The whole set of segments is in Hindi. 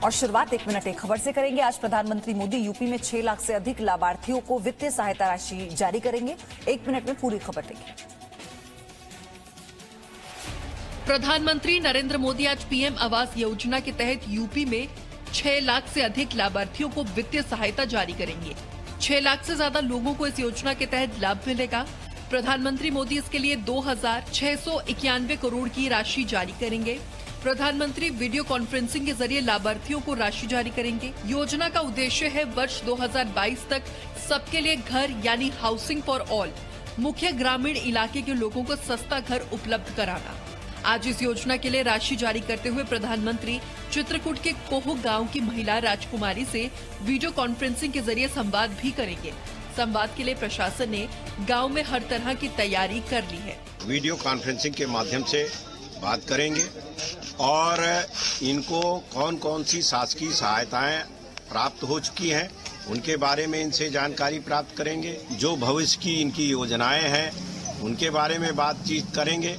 और शुरुआत 1 मिनट 1 खबर से करेंगे। आज प्रधानमंत्री मोदी यूपी में 6 लाख से अधिक लाभार्थियों को वित्तीय सहायता राशि जारी करेंगे। 1 मिनट में पूरी खबर देखिए। प्रधानमंत्री नरेंद्र मोदी आज पीएम आवास योजना के तहत यूपी में 6 लाख से अधिक लाभार्थियों को वित्तीय सहायता जारी करेंगे। 6 लाख से ज्यादा लोगों को इस योजना के तहत लाभ मिलेगा। प्रधानमंत्री मोदी इसके लिए 2,691 करोड़ की राशि जारी करेंगे। प्रधानमंत्री वीडियो कॉन्फ्रेंसिंग के जरिए लाभार्थियों को राशि जारी करेंगे। योजना का उद्देश्य है वर्ष 2022 तक सबके लिए घर यानी हाउसिंग फॉर ऑल, मुख्य ग्रामीण इलाके के लोगों को सस्ता घर उपलब्ध कराना। आज इस योजना के लिए राशि जारी करते हुए प्रधानमंत्री चित्रकूट के कोह गांव की महिला राजकुमारी से वीडियो कॉन्फ्रेंसिंग के जरिए संवाद भी करेंगे। संवाद के लिए प्रशासन ने गांव में हर तरह की तैयारी कर ली है। वीडियो कॉन्फ्रेंसिंग के माध्यम से बात करेंगे और इनको कौन कौन सी शासकीय सहायताएं प्राप्त हो चुकी हैं उनके बारे में इनसे जानकारी प्राप्त करेंगे। जो भविष्य की इनकी योजनाएं हैं उनके बारे में बातचीत करेंगे।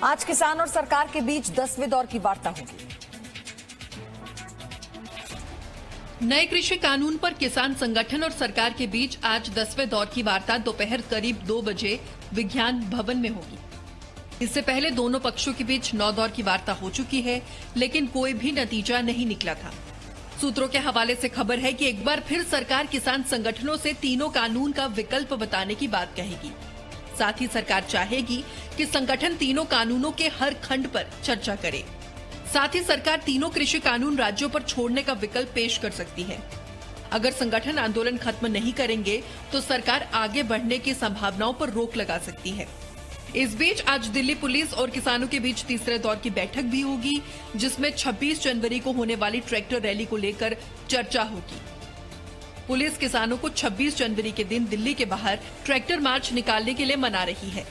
आज किसान और सरकार के बीच 10वें दौर की वार्ता होगी। नए कृषि कानून पर किसान संगठन और सरकार के बीच आज 10वें दौर की वार्ता दोपहर करीब 2 बजे विज्ञान भवन में होगी। इससे पहले दोनों पक्षों के बीच 9 दौर की वार्ता हो चुकी है, लेकिन कोई भी नतीजा नहीं निकला था। सूत्रों के हवाले से खबर है कि एक बार फिर सरकार किसान संगठनों से तीनों कानून का विकल्प बताने की बात कहेगी। साथ ही सरकार चाहेगी कि संगठन तीनों कानूनों के हर खंड पर चर्चा करे। साथ ही सरकार तीनों कृषि कानून राज्यों पर छोड़ने का विकल्प पेश कर सकती है। अगर संगठन आंदोलन खत्म नहीं करेंगे तो सरकार आगे बढ़ने की संभावनाओं पर रोक लगा सकती है। इस बीच आज दिल्ली पुलिस और किसानों के बीच तीसरे दौर की बैठक भी होगी, जिसमें 26 जनवरी को होने वाली ट्रैक्टर रैली को लेकर चर्चा होगी। पुलिस किसानों को 26 जनवरी के दिन दिल्ली के बाहर ट्रैक्टर मार्च निकालने के लिए मना रही है।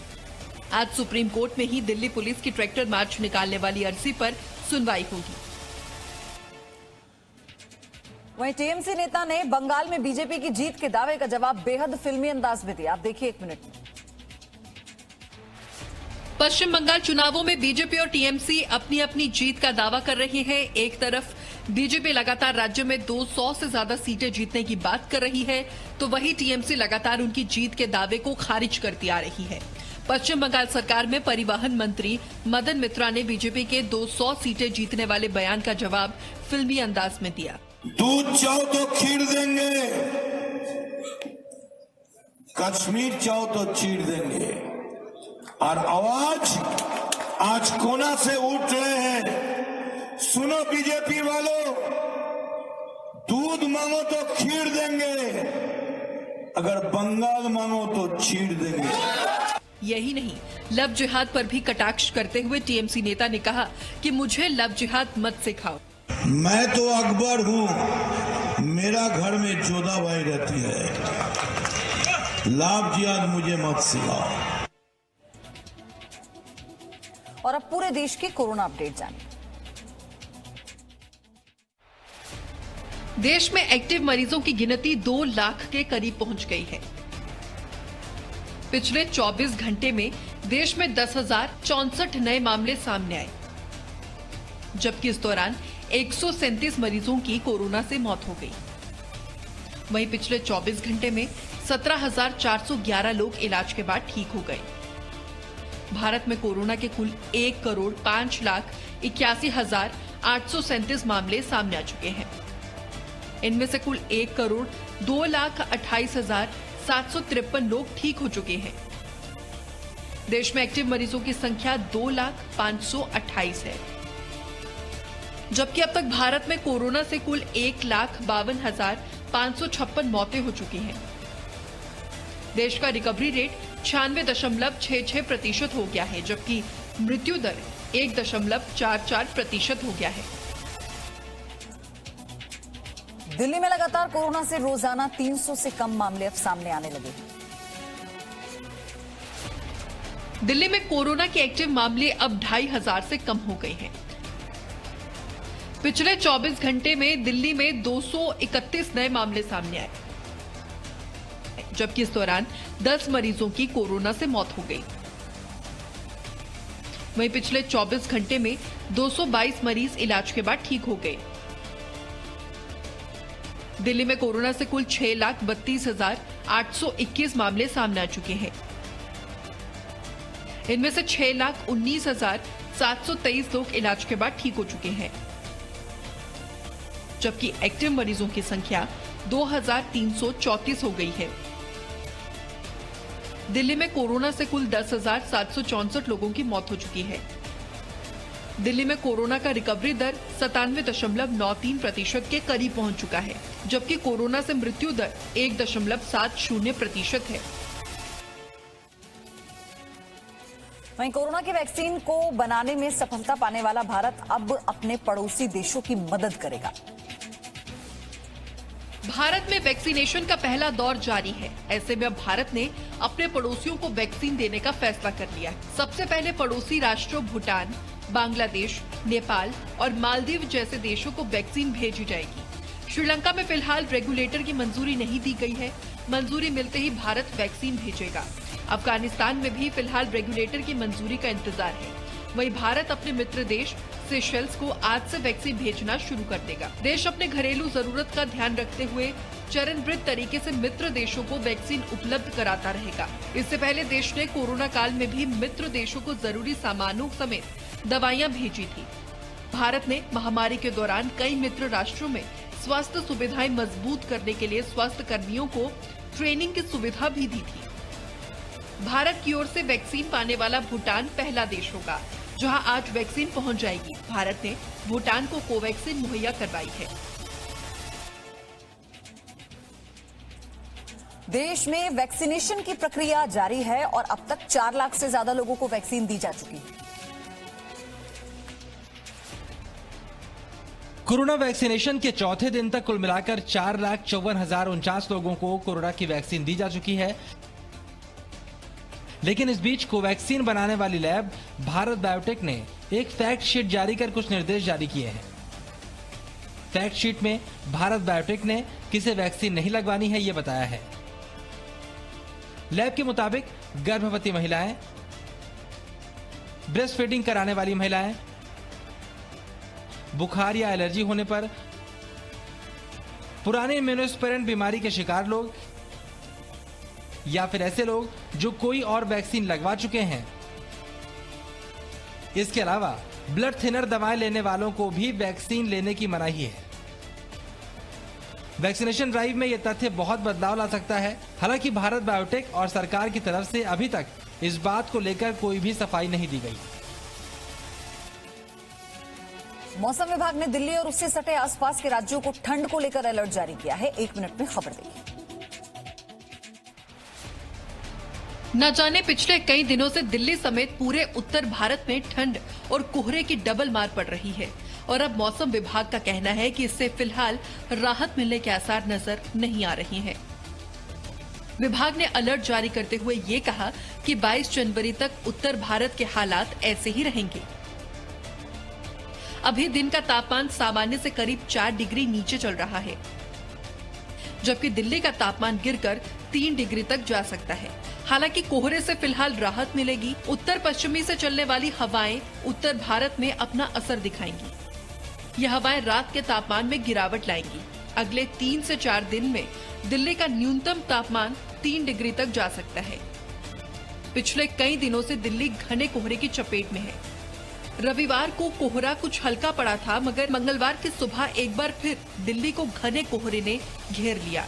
आज सुप्रीम कोर्ट में ही दिल्ली पुलिस की ट्रैक्टर मार्च निकालने वाली अर्जी पर सुनवाई होगी। वहीं टीएमसी नेता ने बंगाल में बीजेपी की जीत के दावे का जवाब बेहद फिल्मी अंदाज में दिया। आप देखिए 1 मिनट में। पश्चिम बंगाल चुनावों में बीजेपी और टीएमसी अपनी अपनी जीत का दावा कर रही है। एक तरफ बीजेपी लगातार राज्य में 200 से ज्यादा सीटें जीतने की बात कर रही है, तो वहीं टीएमसी लगातार उनकी जीत के दावे को खारिज करती आ रही है। पश्चिम बंगाल सरकार में परिवहन मंत्री मदन मित्रा ने बीजेपी के 200 सीटें जीतने वाले बयान का जवाब फिल्मी अंदाज में दिया। दूध चाहो तो खीर देंगे, कश्मीर चाहो तो चीर देंगे, और आवाज आज कोना से उठ रहे हैं। सुनो बीजेपी वालों, दूध मांगो तो खीर देंगे, अगर बंगाल मांगो तो चीर देंगे। यही नहीं, लव जिहाद पर भी कटाक्ष करते हुए टीएमसी नेता ने कहा कि मुझे लव जिहाद मत सिखाओ। मैं तो अकबर हूं, मेरा घर में जोधाबाई रहती है, लव जिहाद मुझे मत सिखाओ। और अब पूरे देश की कोरोना अपडेट जानिए। देश में एक्टिव मरीजों की गिनती 2 लाख के करीब पहुंच गई है। पिछले 24 घंटे में देश में 10,064 नए मामले सामने आए, जबकि इस दौरान 137 मरीजों की कोरोना से मौत हो गई। वहीं पिछले 24 घंटे में 17,411 लोग इलाज के बाद ठीक हो गए। भारत में कोरोना के कुल 1,5,81,837 मामले सामने आ चुके हैं। इनमें से कुल 1,02,28,753 लोग ठीक हो चुके हैं। देश में एक्टिव मरीजों की संख्या 2,05,28 है, जबकि अब तक भारत में कोरोना से कुल 1,52,556 मौतें हो चुकी हैं। देश का रिकवरी रेट 96.66% हो गया है, जबकि मृत्यु दर 1.44% हो गया है। दिल्ली में लगातार कोरोना से रोजाना 300 से कम मामले अब सामने आने लगे हैं। दिल्ली में कोरोना के एक्टिव मामले अब 2,500 से कम हो गए हैं। पिछले 24 घंटे में दिल्ली में 231 नए मामले सामने आए, जबकि इस दौरान 10 मरीजों की कोरोना से मौत हो गई। वहीं पिछले 24 घंटे में 222 मरीज इलाज के बाद ठीक हो गए। दिल्ली में कोरोना से कुल 6,32,821 मामले सामने आ चुके हैं। इनमें से 6,19,723 लोग इलाज के बाद ठीक हो चुके हैं, जबकि एक्टिव मरीजों की संख्या 2,334 हो गई है। दिल्ली में कोरोना से कुल 10,764 लोगों की मौत हो चुकी है। दिल्ली में कोरोना का रिकवरी दर 97.93% के करीब पहुंच चुका है, जबकि कोरोना से मृत्यु दर 1.70% है। वहीं कोरोना की वैक्सीन को बनाने में सफलता पाने वाला भारत अब अपने पड़ोसी देशों की मदद करेगा। भारत में वैक्सीनेशन का पहला दौर जारी है। ऐसे में अब भारत ने अपने पड़ोसियों को वैक्सीन देने का फैसला कर लिया है। सबसे पहले पड़ोसी राष्ट्रों भूटान, बांग्लादेश, नेपाल और मालदीव जैसे देशों को वैक्सीन भेजी जाएगी। श्रीलंका में फिलहाल रेगुलेटर की मंजूरी नहीं दी गई है। मंजूरी मिलते ही भारत वैक्सीन भेजेगा। अफगानिस्तान में भी फिलहाल रेगुलेटर की मंजूरी का इंतजार है। वहीं भारत अपने मित्र देश सेशेल्स को आज से वैक्सीन भेजना शुरू कर देगा। देश अपने घरेलू जरूरत का ध्यान रखते हुए चरणबद्ध तरीके से मित्र देशों को वैक्सीन उपलब्ध कराता रहेगा। इससे पहले देश ने कोरोना काल में भी मित्र देशों को जरूरी सामानों समेत दवाइयां भेजी थी। भारत ने महामारी के दौरान कई मित्र राष्ट्रों में स्वास्थ्य सुविधाएं मजबूत करने के लिए स्वास्थ्य कर्मियों को ट्रेनिंग की सुविधा भी दी थी। भारत की ओर से वैक्सीन पाने वाला भूटान पहला देश होगा, जहां आज वैक्सीन पहुंच जाएगी। भारत ने भूटान को कोवैक्सीन मुहैया करवाई है। देश में वैक्सीनेशन की प्रक्रिया जारी है और अब तक 4 लाख से ज्यादा लोगों को वैक्सीन दी जा चुकी है। कोरोना वैक्सीनेशन के चौथे दिन तक कुल मिलाकर 4,54,049 लोगों को कोरोना की वैक्सीन दी जा चुकी है। लेकिन इस बीच कोवैक्सीन बनाने वाली लैब भारत बायोटेक ने एक फैक्ट शीट जारी कर कुछ निर्देश जारी किए हैं। फैक्ट शीट में भारत बायोटेक ने किसे वैक्सीन नहीं लगवानी है ये बताया है। लैब के मुताबिक गर्भवती महिलाएं, ब्रेस्ट फीडिंग कराने वाली महिलाएं, बुखार या एलर्जी होने पर, पुराने इम्यूनोस्पिरेंट बीमारी के शिकार लोग या फिर ऐसे लोग जो कोई और वैक्सीन लगवा चुके हैं। इसके अलावा ब्लड थिनर दवाएं लेने वालों को भी वैक्सीन लेने की मनाही है। वैक्सीनेशन ड्राइव में यह तथ्य बहुत बदलाव ला सकता है। हालांकि भारत बायोटेक और सरकार की तरफ से अभी तक इस बात को लेकर कोई भी सफाई नहीं दी गई। मौसम विभाग ने दिल्ली और उससे सटे आसपास के राज्यों को ठंड को लेकर अलर्ट जारी किया है। 1 मिनट में खबर देखिए। न जाने पिछले कई दिनों से दिल्ली समेत पूरे उत्तर भारत में ठंड और कोहरे की डबल मार पड़ रही है और अब मौसम विभाग का कहना है कि इससे फिलहाल राहत मिलने के आसार नजर नहीं आ रहे हैं। विभाग ने अलर्ट जारी करते हुए ये कहा कि 22 जनवरी तक उत्तर भारत के हालात ऐसे ही रहेंगे। अभी दिन का तापमान सामान्य से करीब 4 डिग्री नीचे चल रहा है, जबकि दिल्ली का तापमान गिरकर 3 डिग्री तक जा सकता है। हालांकि कोहरे से फिलहाल राहत मिलेगी। उत्तर पश्चिमी से चलने वाली हवाएं उत्तर भारत में अपना असर दिखाएंगी। यह हवाएं रात के तापमान में गिरावट लाएंगी। अगले 3 से 4 दिन में दिल्ली का न्यूनतम तापमान 3 डिग्री तक जा सकता है। पिछले कई दिनों से दिल्ली घने कोहरे की चपेट में है। रविवार को कोहरा कुछ हल्का पड़ा था, मगर मंगलवार की सुबह एक बार फिर दिल्ली को घने कोहरे ने घेर लिया।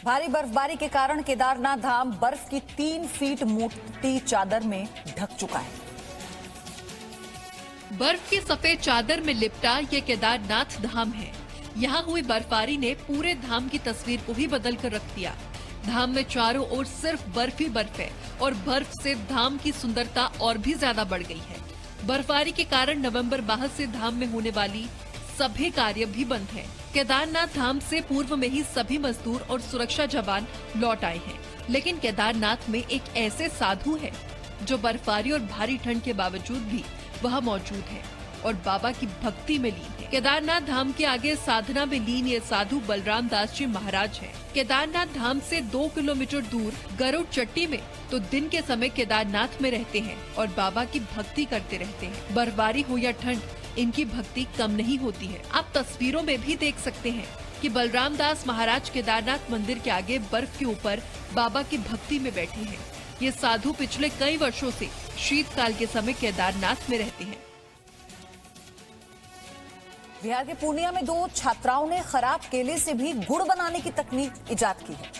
भारी बर्फबारी के कारण केदारनाथ धाम बर्फ की 3 फीट मोटी चादर में ढक चुका है। बर्फ की सफेद चादर में लिपटा ये केदारनाथ धाम है। यहाँ हुई बर्फबारी ने पूरे धाम की तस्वीर को ही बदल कर रख दिया। धाम में चारों ओर सिर्फ बर्फ ही बर्फ है और बर्फ से धाम की सुंदरता और भी ज्यादा बढ़ गई है। बर्फबारी के कारण नवंबर माह से धाम में होने वाली सभी कार्य भी बंद हैं। केदारनाथ धाम से पूर्व में ही सभी मजदूर और सुरक्षा जवान लौट आए हैं, लेकिन केदारनाथ में एक ऐसे साधु है जो बर्फबारी और भारी ठंड के बावजूद भी वहां मौजूद है और बाबा की भक्ति में लीन है। केदारनाथ धाम के आगे साधना में लीन ये साधु बलराम दास जी महाराज हैं। केदारनाथ धाम से 2 किलोमीटर दूर गरुड़ चट्टी में तो दिन के समय केदारनाथ में रहते हैं और बाबा की भक्ति करते रहते हैं। बर्फबारी हो या ठंड, इनकी भक्ति कम नहीं होती है। आप तस्वीरों में भी देख सकते हैं कि बलराम दास महाराज केदारनाथ मंदिर के आगे बर्फ के ऊपर बाबा की भक्ति में बैठे हैं। ये साधु पिछले कई वर्षों से शीतकाल के समय केदारनाथ में रहते हैं। बिहार के पूर्णिया में 2 छात्राओं ने खराब केले से भी गुड़ बनाने की तकनीक इजाद की है।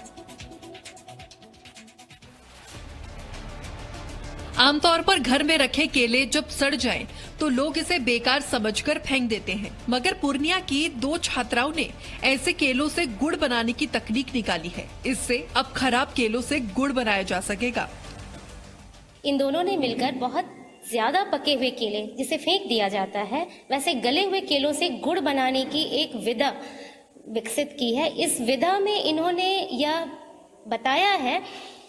आमतौर पर घर में रखे केले जब सड़ जाएं, तो लोग इसे बेकार समझकर फेंक देते हैं, मगर पूर्णिया की 2 छात्राओं ने ऐसे केलों से गुड़ बनाने की तकनीक निकाली है। इससे अब खराब केलों से गुड़ बनाया जा सकेगा। इन दोनों ने मिलकर बहुत ज्यादा पके हुए केले जिसे फेंक दिया जाता है, वैसे गले हुए केलों से गुड़ बनाने की एक विधा विकसित की है। इस विधा में इन्होंने यह बताया है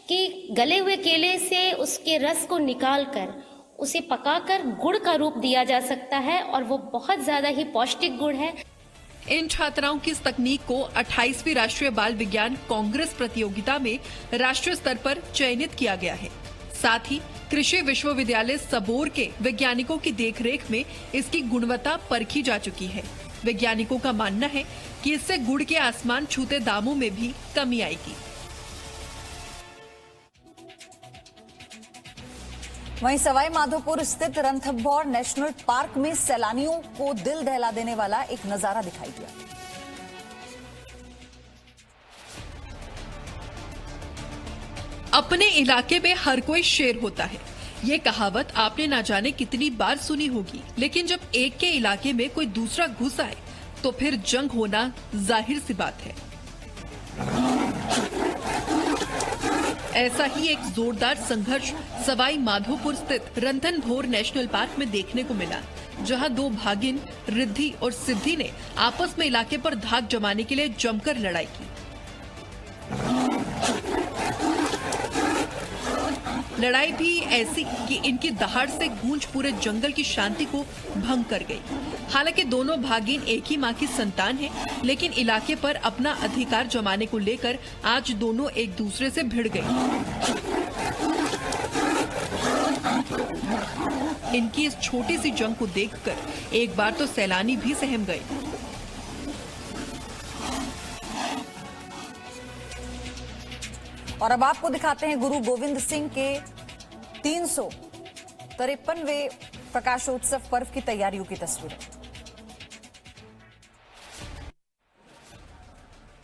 कि गले हुए केले से उसके रस को निकालकर उसे पकाकर गुड़ का रूप दिया जा सकता है और वो बहुत ज्यादा ही पौष्टिक गुड़ है। इन छात्राओं की इस तकनीक को 28वीं राष्ट्रीय बाल विज्ञान कांग्रेस प्रतियोगिता में राष्ट्रीय स्तर पर चयनित किया गया है। साथ ही कृषि विश्वविद्यालय सबोर के वैज्ञानिकों की देखरेख में इसकी गुणवत्ता परखी जा चुकी है। वैज्ञानिकों का मानना है कि इससे गुड़ के आसमान छूते दामों में भी कमी आएगी। वहीं सवाई माधोपुर स्थित रणथंभौर नेशनल पार्क में सैलानियों को दिल दहला देने वाला एक नजारा दिखाई दिया। अपने इलाके में हर कोई शेर होता है, ये कहावत आपने ना जाने कितनी बार सुनी होगी, लेकिन जब एक के इलाके में कोई दूसरा घुस आए तो फिर जंग होना जाहिर सी बात है। ऐसा ही एक जोरदार संघर्ष सवाई माधोपुर स्थित रणथंभौर नेशनल पार्क में देखने को मिला, जहां 2 भागिन रिद्धि और सिद्धि ने आपस में इलाके पर धाक जमाने के लिए जमकर लड़ाई की। लड़ाई भी ऐसी कि इनकी दहाड़ से गूंज पूरे जंगल की शांति को भंग कर गई। हालांकि दोनों भागिन एक ही मां की संतान हैं, लेकिन इलाके पर अपना अधिकार जमाने को लेकर आज दोनों एक दूसरे से भिड़ गई। इनकी इस छोटी सी जंग को देखकर एक बार तो सैलानी भी सहम गए। और अब आपको दिखाते हैं गुरु गोविंद सिंह के 353वें प्रकाशोत्सव पर्व की तैयारियों की तस्वीरें।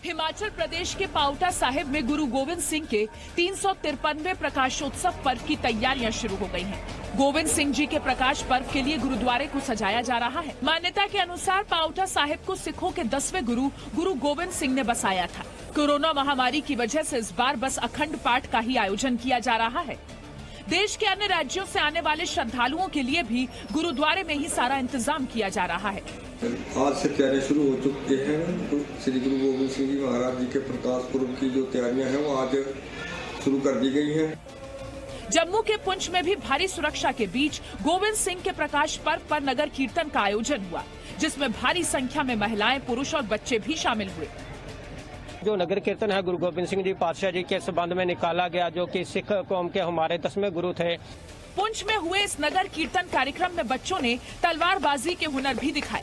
हिमाचल प्रदेश के पांवटा साहिब में गुरु गोविंद सिंह के 353वें प्रकाशोत्सव पर्व की तैयारियां शुरू हो गई हैं। गोविंद सिंह जी के प्रकाश पर्व के लिए गुरुद्वारे को सजाया जा रहा है। मान्यता के अनुसार पांवटा साहिब को सिखों के 10वें गुरु गुरु गोविंद सिंह ने बसाया था। कोरोना महामारी की वजह से इस बार बस अखंड पाठ का ही आयोजन किया जा रहा है। देश के अन्य राज्यों से आने वाले श्रद्धालुओं के लिए भी गुरुद्वारे में ही सारा इंतजाम किया जा रहा है। आज से तैयारियां शुरू हो चुकी हैं। तो श्री गुरु गोविंद सिंह जी महाराज जी के प्रकाश पर्व की जो तैयारियां हैं वो आज शुरू कर दी गई हैं। जम्मू के पुंछ में भी भारी सुरक्षा के बीच गोविंद सिंह के प्रकाश पर्व पर नगर कीर्तन का आयोजन हुआ, जिसमें भारी संख्या में महिलाएं, पुरुष और बच्चे भी शामिल हुए। जो नगर कीर्तन है गुरु गोविंद सिंह जी पातशाह जी के संबंध में निकाला गया, जो कि सिख कौम के हमारे 10वें गुरु थे। पुंछ में हुए इस नगर कीर्तन कार्यक्रम में बच्चों ने तलवारबाजी के हुनर भी दिखाए।